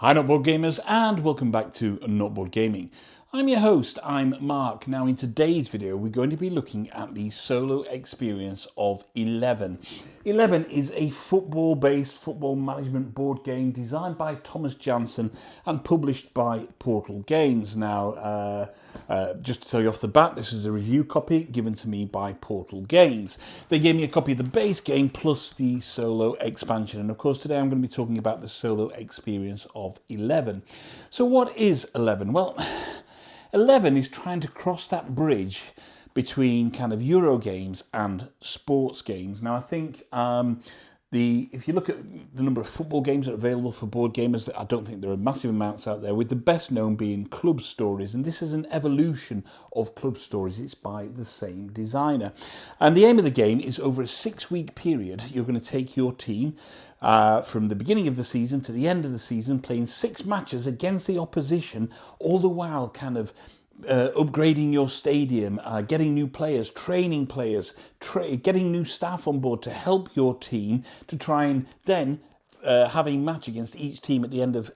Hi Noteboard Gamers and welcome back to Noteboard Gaming. I'm your host, I'm Mark. Now in today's video we're going to be looking at the solo experience of 11. 11 is a football-based football management board game designed by Thomas Jansen and published by Portal Games. Now just to tell you off the bat, this is a review copy given to me by Portal Games. They gave me a copy of the base game plus the solo expansion, and of course today I'm going to be talking about the solo experience of 11. So what is 11? Well, 11 is trying to cross that bridge between kind of Euro games and sports games. Now I think if you look at the number of football games that are available for board gamers, I don't think there are massive amounts out there, with the best known being Club Stories, and this is an evolution of Club Stories. It's by the same designer. And the aim of the game is over a 6-week period, you're going to take your team from the beginning of the season to the end of the season, playing 6 matches against the opposition, all the while kind of upgrading your stadium, getting new players, training players, getting new staff on board to help your team to try and then have a match against each team at the end of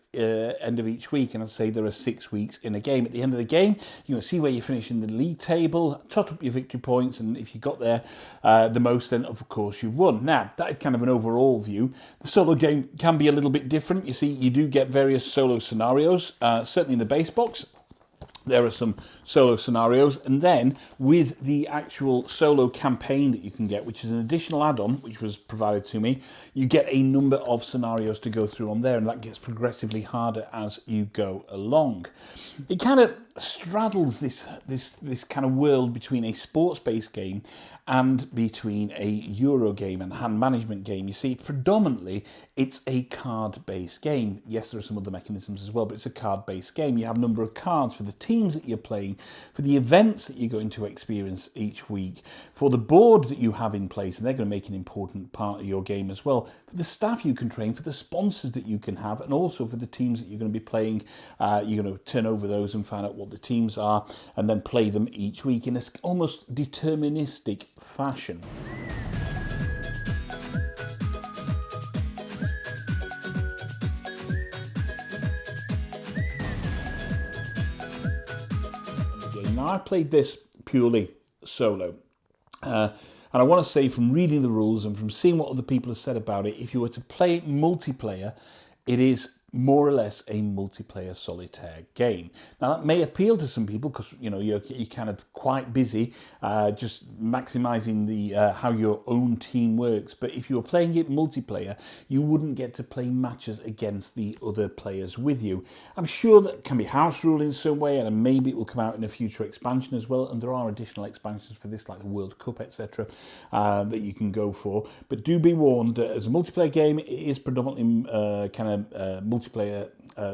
each week. And as I say, there are 6 weeks in a game. At the end of the game, you're going to see where you finish in the league table, tot up your victory points, and if you got there the most, then of course you won. Now, that is kind of an overall view. The solo game can be a little bit different. You see, you do get various solo scenarios, certainly in the base box. There are some solo scenarios, and then with the actual solo campaign that you can get, which is an additional add-on which was provided to me, you get a number of scenarios to go through on there, and that gets progressively harder as you go along. It kind of straddles this kind of world between a sports-based game and between a Euro game and hand management game. You see, predominantly it's a card-based game. Yes, there are some other mechanisms as well, but it's a card-based game. You have a number of cards for the teams that you're playing, for the events that you're going to experience each week, for the board that you have in place, and they're going to make an important part of your game as well, for the staff you can train, for the sponsors that you can have, and also for the teams that you're going to be playing. You're going to turn over those and find out what the teams are, and then play them each week in a almost deterministic fashion. Now, I played this purely solo. And I want to say, from reading the rules and from seeing what other people have said about it, if you were to play multiplayer, it is more or less a multiplayer solitaire game. Now that may appeal to some people because you're kind of quite busy just maximizing the how your own team works, but if you were playing it multiplayer, you wouldn't get to play matches against the other players with you. I'm sure that can be house ruled in some way, and maybe it will come out in a future expansion as well, and there are additional expansions for this like the World Cup, etc., that you can go for. But do be warned that as a multiplayer game, it is predominantly kind of multiplayer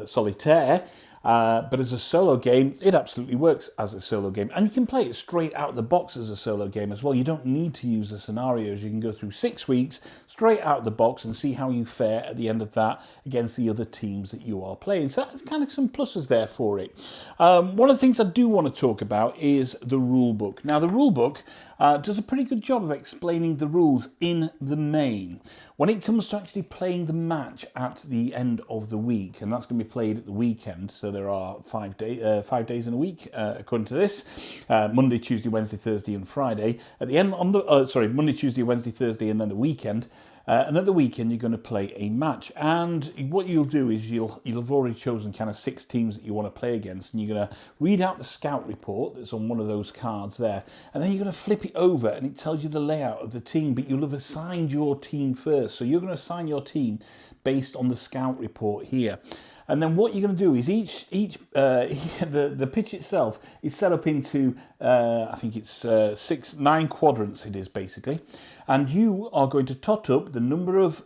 solitaire, but as a solo game, it absolutely works as a solo game, and you can play it straight out of the box as a solo game as well. You don't need to use the scenarios. You can go through 6 weeks straight out of the box and see how you fare at the end of that against the other teams that you are playing. So that's kind of some pluses there for it. One of the things I do want to talk about is the rule book. Now, the rule book does a pretty good job of explaining the rules in the main. When it comes to actually playing the match at the end of the week, and that's going to be played at the weekend, so there are 5 days in a week, according to this, Monday, Tuesday, Wednesday, Thursday, and Friday. At the end, Monday, Tuesday, Wednesday, Thursday, and then the weekend. And at the weekend, you're going to play a match. And what you'll do is you'll have already chosen kind of 6 teams that you want to play against, and you're going to read out the scout report that's on one of those cards there, and then you're going to flip it over, and it tells you the layout of the team, but you'll have assigned your team first. So you're going to assign your team based on the scout report here. And then what you're going to do is the pitch itself is set up into I think it's 9 quadrants. It is basically, and you are going to tot up the number of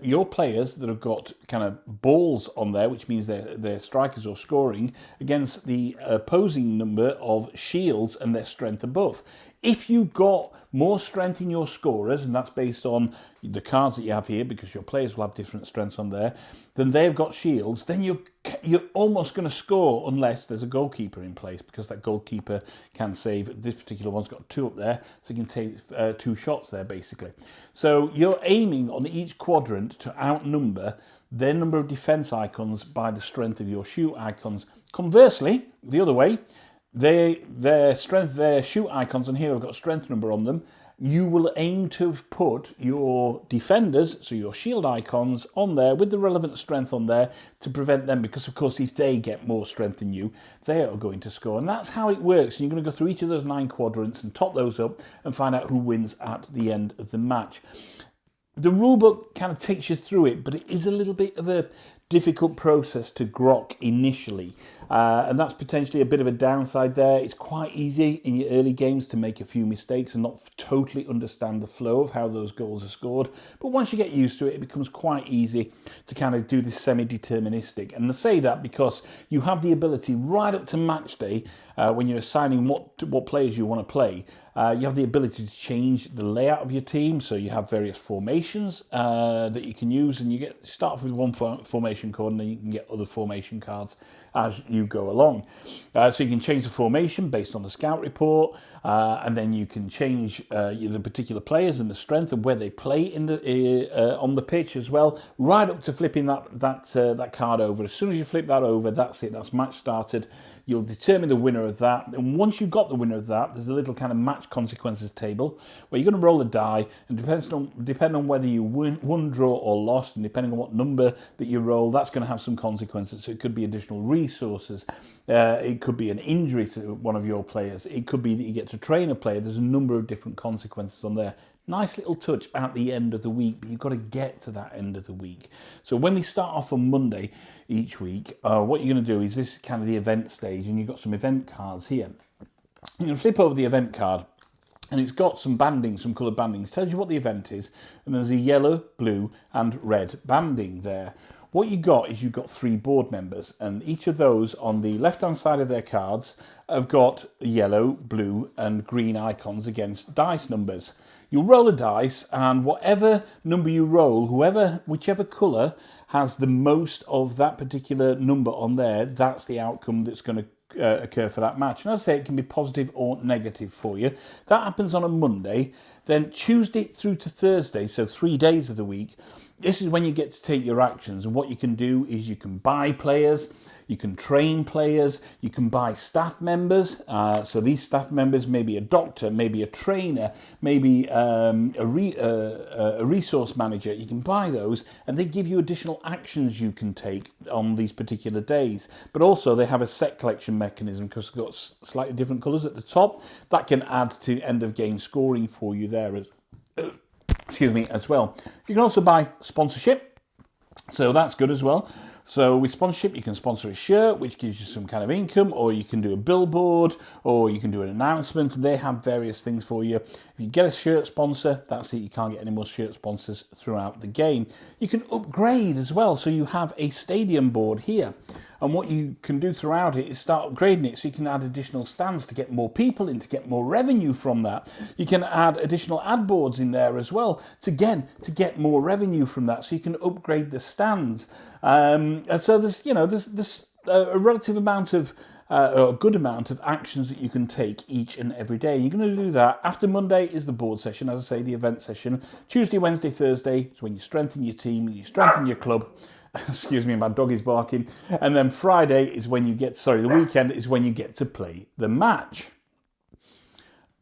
your players that have got kind of balls on there, which means they're strikers or scoring, against the opposing number of shields and their strength above. If you've got more strength in your scorers, and that's based on the cards that you have here, because your players will have different strengths on there, then they've got shields, then you're almost going to score unless there's a goalkeeper in place, because that goalkeeper can save. This particular one's got 2 up there, so you can take 2 shots there, basically. So you're aiming on each quadrant to outnumber their number of defense icons by the strength of your shoot icons. Conversely, the other way, their shoot icons, and here I've got a strength number on them, you will aim to put your defenders, so your shield icons, on there with the relevant strength on there to prevent them, because of course if they get more strength than you, they are going to score. And that's how it works. And you're going to go through each of those 9 quadrants and top those up and find out who wins at the end of the match. The rulebook kind of takes you through it, but it is a little bit of a difficult process to grok initially, and that's potentially a bit of a downside there. It's quite easy in your early games to make a few mistakes and not totally understand the flow of how those goals are scored, but once you get used to it, it becomes quite easy to kind of do this semi-deterministic. And I say that because you have the ability right up to match day, when you're assigning what players you want to play, you have the ability to change the layout of your team. So you have various formations that you can use, and you start off with one formation card, and then you can get other formation cards as you go along. So you can change the formation based on the scout report, and then you can change the particular players and the strength of where they play in the on the pitch as well, right up to flipping that card over. As soon as you flip that over, that's it. That's match started. You'll determine the winner of that, and once you've got the winner of that, there's a little kind of match consequences table where you're going to roll a die, and depending on whether you won, draw, or lost, and depending on what number that you roll, that's going to have some consequences. So it could be additional resources, it could be an injury to one of your players, it could be that you get to train a player. There's a number of different consequences on there. Nice little touch at the end of the week, but you've got to get to that end of the week. So when we start off on Monday each week, what you're going to do is, this is kind of the event stage, and you've got some event cards here. You're going to flip over the event card, and it's got some banding, some coloured bandings. It tells you what the event is, and there's a yellow, blue and red banding there. What you've got 3 board members, and each of those on the left-hand side of their cards have got yellow, blue and green icons against dice numbers. You'll roll a dice, and whatever number you roll, whichever colour has the most of that particular number on there, that's the outcome that's going to occur for that match. And as I say, it can be positive or negative for you. That happens on a Monday. Then Tuesday through to Thursday, so 3 days of the week, this is when you get to take your actions. And what you can do is you can buy players, you can train players, you can buy staff members. So these staff members may be a doctor, maybe a trainer, maybe a resource manager. You can buy those, and they give you additional actions you can take on these particular days. But also they have a set collection mechanism, because they've got slightly different colours at the top. That can add to end of game scoring for you there as well. You can also buy sponsorship, so that's good as well. So with sponsorship, you can sponsor a shirt, which gives you some kind of income, or you can do a billboard, or you can do an announcement. They have various things for you. If you get a shirt sponsor, that's it. You can't get any more shirt sponsors throughout the game. You can upgrade as well. So you have a stadium board here. And what you can do throughout it is start upgrading it, so you can add additional stands to get more people in, to get more revenue from that. You can add additional ad boards in there as well, to get more revenue from that. So you can upgrade the stands. And so there's a relative amount of, or a good amount of actions that you can take each and every day. You're going to do that. After Monday is the board session, as I say, the event session. Tuesday, Wednesday, Thursday is when you strengthen your team and you strengthen your club. Excuse me, my dog is barking. And then Friday is when the weekend is when you get to play the match.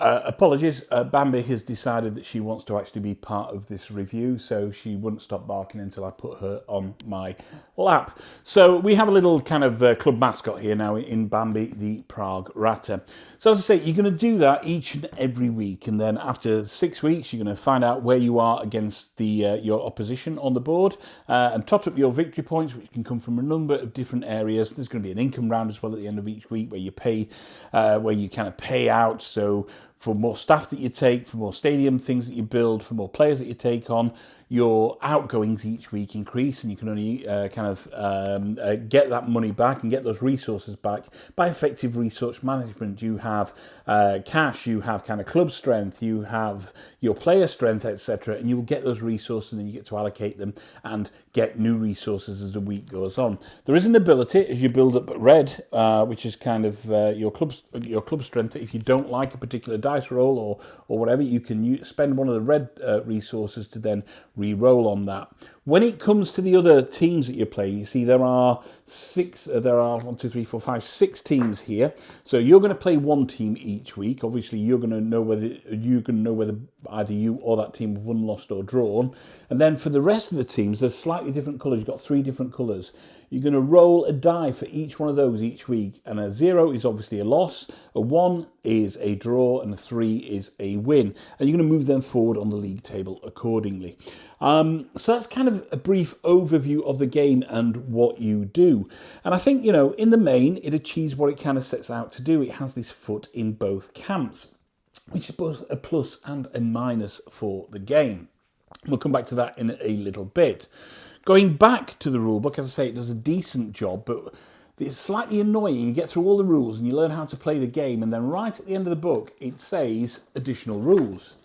Apologies, Bambi has decided that she wants to actually be part of this review, so she wouldn't stop barking until I put her on my lap. So we have a little kind of club mascot here now in Bambi, the Prague Ratter. So as I say, you're going to do that each and every week, and then after 6 weeks, you're going to find out where you are against your opposition on the board, and tot up your victory points, which can come from a number of different areas. There's going to be an income round as well at the end of each week, where you pay, where you kind of pay out. So for more staff that you take, for more stadium things that you build, for more players that you take on, your outgoings each week increase, and you can only get that money back and get those resources back by effective resource management. You have cash, you have kind of club strength, you have your player strength, etc., and you will get those resources, and then you get to allocate them and get new resources as the week goes on. There is an ability as you build up red, which is kind of your club strength. If you don't like a particular dice roll or whatever, you can spend one of the red resources to then re-roll on that. When it comes to the other teams that you play, you see there are six teams here. So you're going to play one team each week. Obviously, you're going to know whether either you or that team have won, lost, or drawn. And then for the rest of the teams, there's slightly different colours. You've got 3 different colours. You're going to roll a die for each one of those each week. And a 0 is obviously a loss, a 1 is a draw, and a 3 is a win. And you're going to move them forward on the league table accordingly. So that's kind of a brief overview of the game and what you do. And I think, in the main, it achieves what it kind of sets out to do. It has this foot in both camps, which is both a plus and a minus for the game. We'll come back to that in a little bit. Going back to the rulebook, as I say, it does a decent job, but it's slightly annoying. You get through all the rules and you learn how to play the game, and then right at the end of the book, it says additional rules.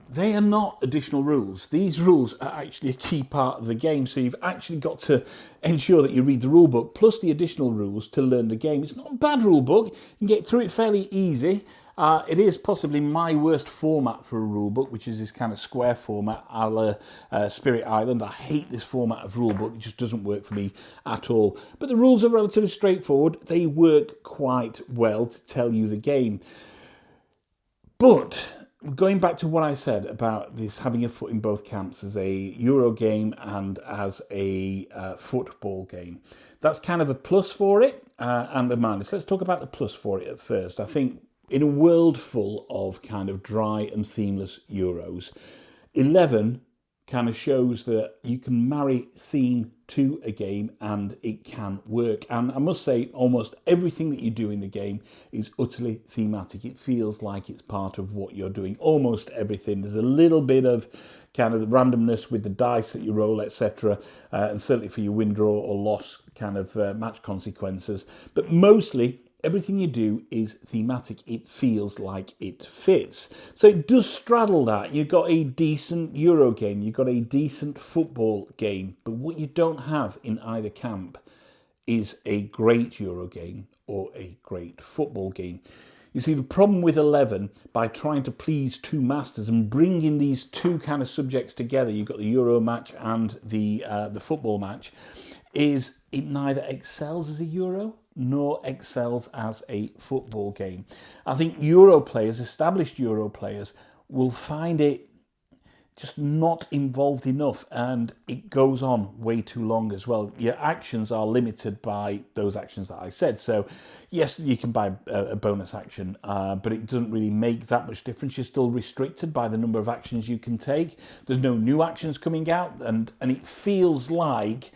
They are not additional rules. These rules are actually a key part of the game, so you've actually got to ensure that you read the rule book plus the additional rules to learn the game. It's not a bad rule book. You can get through it fairly easy. It is possibly my worst format for a rule book, which is this kind of square format a la Spirit Island. I hate this format of rule book. It just doesn't work for me at all. But the rules are relatively straightforward. They work quite well to tell you the game. But going back to what I said about this having a foot in both camps as a Euro game and as a football game, that's kind of a plus for it and a minus. Let's talk about the plus for it at first. I think in a world full of kind of dry and themeless Euros, 11 kind of shows that you can marry theme to a game and it can work. And I must say, almost everything that you do in the game is utterly thematic. It feels like it's part of what you're doing, almost everything. There's a little bit of kind of the randomness with the dice that you roll, etc. And certainly for your win, draw or loss kind of match consequences. But mostly, everything you do is thematic. It feels like it fits. So it does straddle that. You've got a decent Euro game. You've got a decent football game. But what you don't have in either camp is a great Euro game or a great football game. You see, the problem with 11, by trying to please two masters and bringing these two kind of subjects together, you've got the Euro match and the football match, is it neither excels as a Euro nor excels as a football game. I think Euro players, established Euro players, will find it just not involved enough, and it goes on way too long as well. Your actions are limited by those actions that I said. So yes, you can buy a bonus action, but it doesn't really make that much difference. You're still restricted by the number of actions you can take. There's no new actions coming out, and it feels like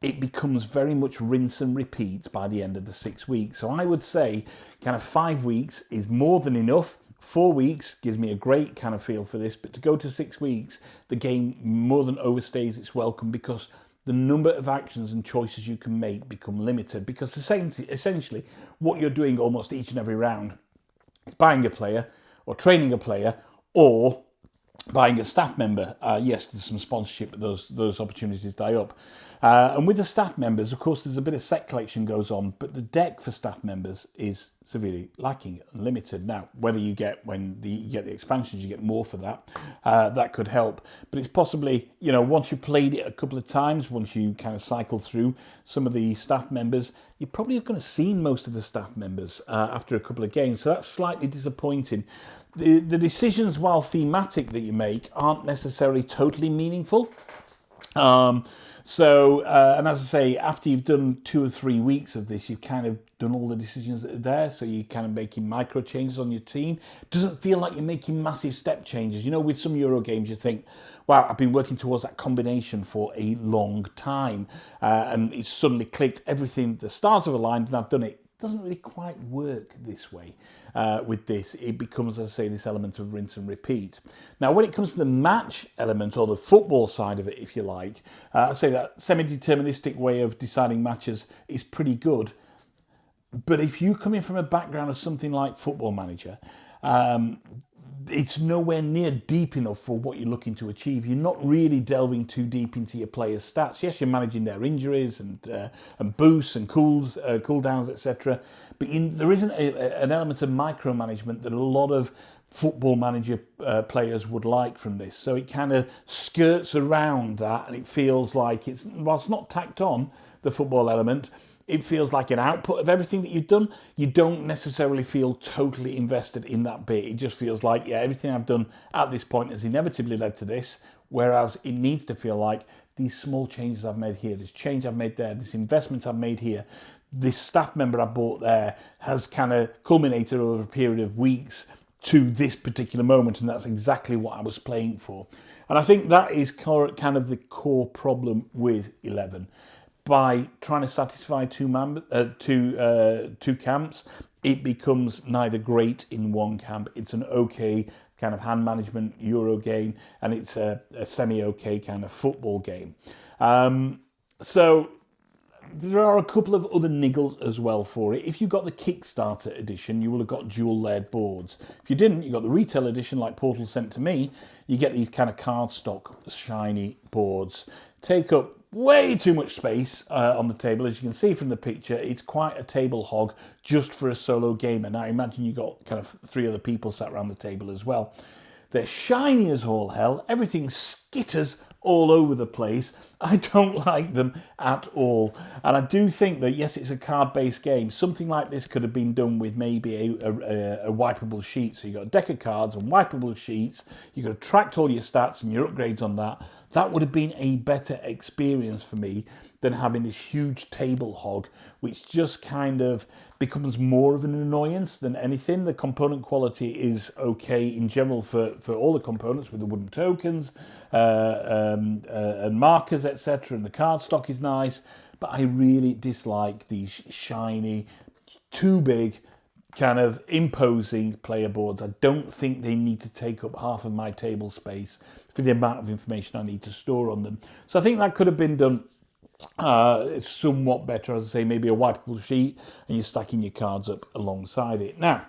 it becomes very much rinse and repeat by the end of the 6 weeks. So I would say kind of 5 weeks is more than enough. 4 weeks gives me a great kind of feel for this, but to go to 6 weeks, the game more than overstays its welcome because the number of actions and choices you can make become limited, because essentially what you're doing almost each and every round is buying a player or training a player or buying a staff member. Yes, there's some sponsorship, but those opportunities die up. And with the staff members, of course, there's a bit of set collection goes on, but the deck for staff members is severely lacking and limited. Now, whether you get, when you get the expansions, you get more for that, that could help. But it's possibly, once you've played it a couple of times, once you kind of cycle through some of the staff members, you're probably going to see most of the staff members after a couple of games. So that's slightly disappointing. The decisions, while thematic, that you make aren't necessarily totally meaningful. And as I say, after you've done 2 or 3 weeks of this, you've kind of done all the decisions that are there, so you're kind of making micro changes on your team. It doesn't feel like you're making massive step changes. With some Euro games, you think, wow, I've been working towards that combination for a long time, and it's suddenly clicked, everything, the stars have aligned, and I've done it. doesn't really quite work this way. With this, it becomes, as I say, this element of rinse and repeat. Now, when it comes to the match element, or the football side of it, if you like, I say that semi-deterministic way of deciding matches is pretty good. But if you come in from a background of something like Football Manager, it's nowhere near deep enough for what you're looking to achieve. You're not really delving too deep into your players' stats. Yes, you're managing their injuries and boosts and cooldowns, etc. But there isn't an element of micromanagement that a lot of Football Manager players would like from this. So it kind of skirts around that, and it feels like whilst not tacked on the football element, it feels like an output of everything that you've done. You don't necessarily feel totally invested in that bit. It just feels like, yeah, everything I've done at this point has inevitably led to this, whereas it needs to feel like these small changes I've made here, this change I've made there, this investment I've made here, this staff member I bought there has kind of culminated over a period of weeks to this particular moment, and that's exactly what I was playing for. And I think that is kind of the core problem with 11. By trying to satisfy two camps, it becomes neither great in one camp. It's an okay kind of hand management Euro game, and it's a semi-okay kind of football game. So there are a couple of other niggles as well for it. If you got the Kickstarter edition, you will have got dual-layered boards. If you didn't, you got the retail edition like Portal sent to me, you get these kind of cardstock shiny boards. Take up way too much space on the table. As you can see from the picture, it's quite a table hog just for a solo gamer. Now imagine you got kind of 3 other people sat around the table as well. They're shiny as all hell. Everything skitters all over the place. I don't like them at all. And I do think that, yes, it's a card-based game. Something like this could have been done with maybe a wipeable sheet. So you've got a deck of cards and wipeable sheets. You could have tracked all your stats and your upgrades on that. That would have been a better experience for me than having this huge table hog, which just kind of becomes more of an annoyance than anything. The component quality is okay in general for all the components, with the wooden tokens and markers, etc. And the card stock is nice, but I really dislike these shiny, too big, kind of imposing player boards. I don't think they need to take up half of my table space for the amount of information I need to store on them. So I think that could have been done somewhat better. As I say, maybe a wipeable sheet and you're stacking your cards up alongside it. Now,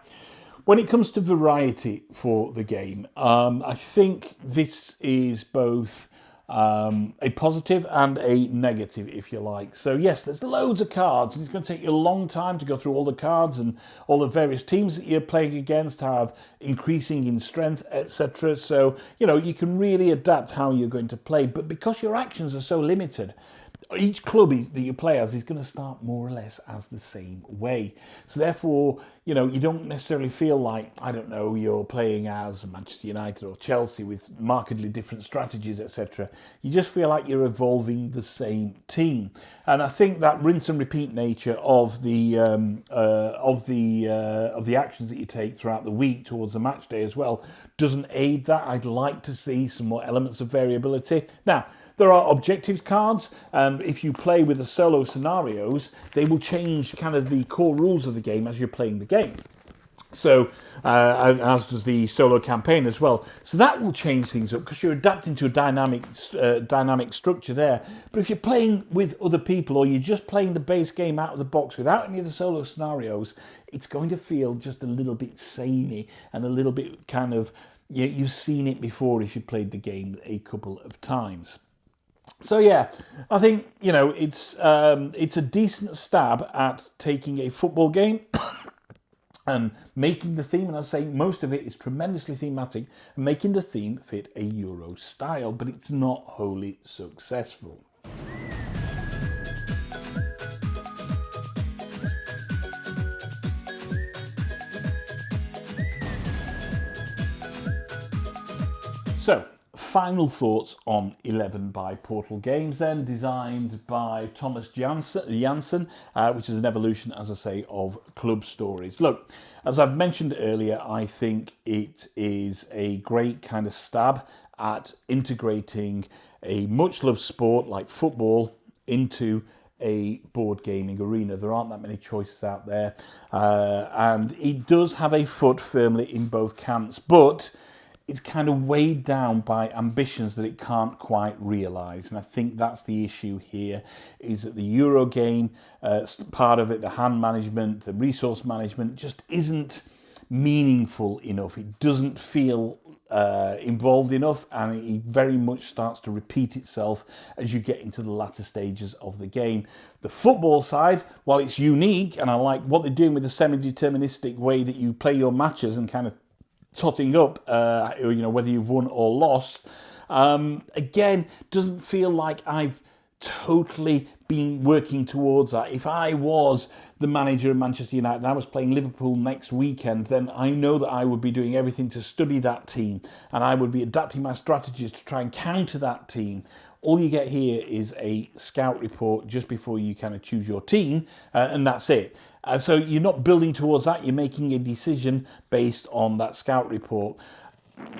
when it comes to variety for the game, I think this is both a positive and a negative, if you like. So yes, there's loads of cards, and it's going to take you a long time to go through all the cards, and all the various teams that you're playing against have increasing in strength, etc. So, you know, you can really adapt how you're going to play, but because your actions are so limited, each club that you play as is going to start more or less as the same way. So therefore, you know, you don't necessarily feel like, I don't know, you're playing as Manchester United or Chelsea with markedly different strategies, etc. You just feel like you're evolving the same team. And I think that rinse and repeat nature of the actions that you take throughout the week towards the match day as well doesn't aid that. I'd like to see some more elements of variability. Now, there are objective cards, and if you play with the solo scenarios, they will change kind of the core rules of the game as you're playing the game. So, as does the solo campaign as well. So that will change things up because you're adapting to a dynamic structure there. But if you're playing with other people, or you're just playing the base game out of the box without any of the solo scenarios, it's going to feel just a little bit samey and a little bit kind of, you've seen it before if you played the game a couple of times. So yeah, I think, you know, it's a decent stab at taking a football game and making the theme, and I say most of it is tremendously thematic, and making the theme fit a Euro style, but it's not wholly successful. So, final thoughts on 11 by Portal Games then, designed by Thomas Jansen, which is an evolution, as I say, of Club Stories. Look, as I've mentioned earlier, I think it is a great kind of stab at integrating a much-loved sport like football into a board gaming arena. There aren't that many choices out there. And it does have a foot firmly in both camps, but it's kind of weighed down by ambitions that it can't quite realise. And I think that's the issue here, is that the Euro game, part of it, the hand management, the resource management, just isn't meaningful enough. It doesn't feel involved enough, and it very much starts to repeat itself as you get into the latter stages of the game. The football side, while it's unique, and I like what they're doing with the semi-deterministic way that you play your matches and kind of totting up, whether you've won or lost, again, doesn't feel like I've totally been working towards that. If I was the manager of Manchester United and I was playing Liverpool next weekend, then I know that I would be doing everything to study that team, and I would be adapting my strategies to try and counter that team. All you get here is a scout report just before you kind of choose your team, and that's it. So you're not building towards that, you're making a decision based on that scout report.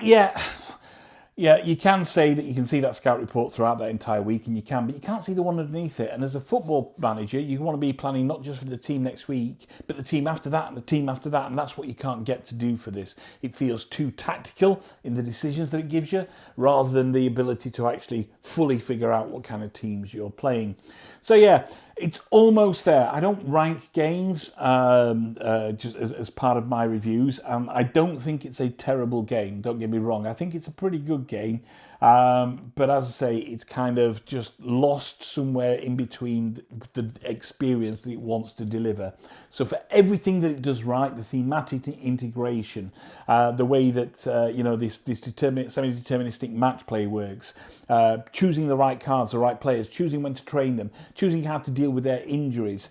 Yeah, you can say that you can see that scout report throughout that entire week, and you can, but you can't see the one underneath it. And as a football manager, you want to be planning not just for the team next week, but the team after that and the team after that, and that's what you can't get to do for this. It feels too tactical in the decisions that it gives you, rather than the ability to actually fully figure out what kind of teams you're playing. So yeah, it's almost there. I don't rank games just as part of my reviews. I don't think it's a terrible game, don't get me wrong. I think it's a pretty good game. But as I say, it's kind of just lost somewhere in between the experience that it wants to deliver. So for everything that it does right, the thematic integration, the way that this semi-deterministic match play works, choosing the right cards, the right players, choosing when to train them, choosing how to deal with their injuries,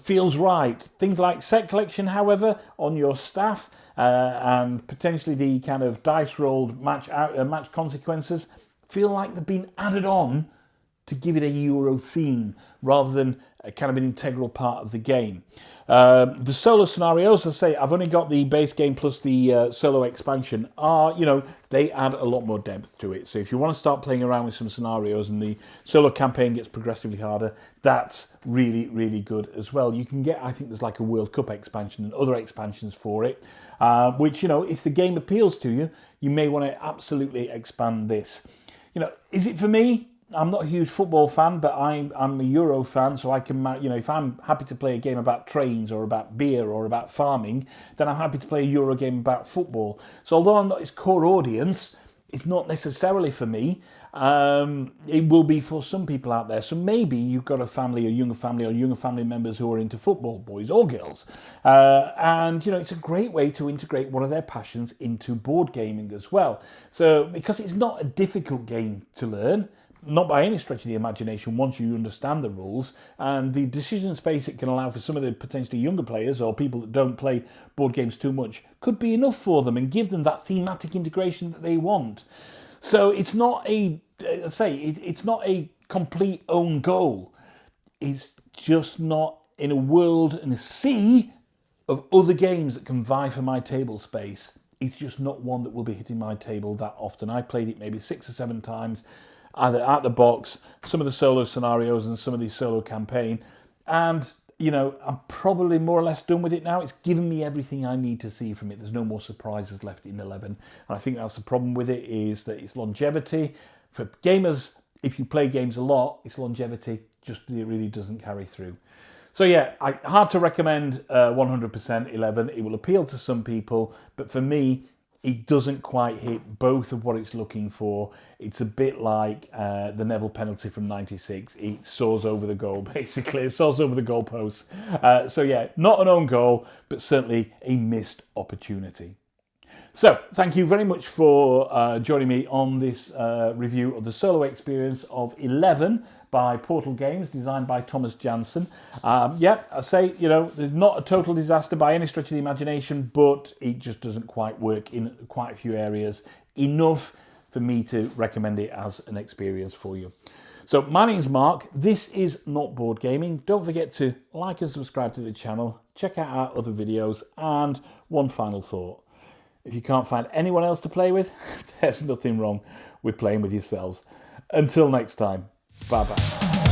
feels right. Things like set collection, however, on your staff, and potentially the kind of dice rolled match consequences feel like they've been added on to give it a Euro theme rather than a kind of an integral part of the game. The solo scenarios, as I say, I've only got the base game plus the solo expansion, they add a lot more depth to it. So if you want to start playing around with some scenarios and the solo campaign gets progressively harder, that's really, really good as well. You can get, I think there's like a World Cup expansion and other expansions for it, which, if the game appeals to you, you may want to absolutely expand this. Is it for me? I'm not a huge football fan, but I'm a Euro fan, so I can, if I'm happy to play a game about trains or about beer or about farming, then I'm happy to play a Euro game about football. So although I'm not its core audience, it's not necessarily for me. It will be for some people out there. So maybe you've got a family, or younger family members who are into football, boys or girls. And, it's a great way to integrate one of their passions into board gaming as well. So because it's not a difficult game to learn, not by any stretch of the imagination once you understand the rules, and the decision space it can allow for some of the potentially younger players or people that don't play board games too much could be enough for them and give them that thematic integration that they want. So it's not it's not a complete own goal. It's just not in a world and a sea of other games that can vie for my table space. It's just not one that will be hitting my table that often. I played it maybe 6 or 7 times, either out the box, some of the solo scenarios and some of the solo campaign. And, I'm probably more or less done with it now. It's given me everything I need to see from it. There's no more surprises left in 11. And I think that's the problem with it, is that its longevity. For gamers, if you play games a lot, its longevity it really doesn't carry through. So yeah, hard to recommend 100% 11. It will appeal to some people, but for me, it doesn't quite hit both of what it's looking for. It's a bit like the Neville penalty from '96. It soars over the goal, basically. It soars over the goalpost. So yeah, not an own goal, but certainly a missed opportunity. So, thank you very much for joining me on this review of the solo experience of 11 by Portal Games, designed by Thomas Jansen. I say, there's not a total disaster by any stretch of the imagination, but it just doesn't quite work in quite a few areas enough for me to recommend it as an experience for you. So, my name's Mark. This is Not Board Gaming. Don't forget to like and subscribe to the channel, check out our other videos, and one final thought. If you can't find anyone else to play with, there's nothing wrong with playing with yourselves. Until next time, bye-bye.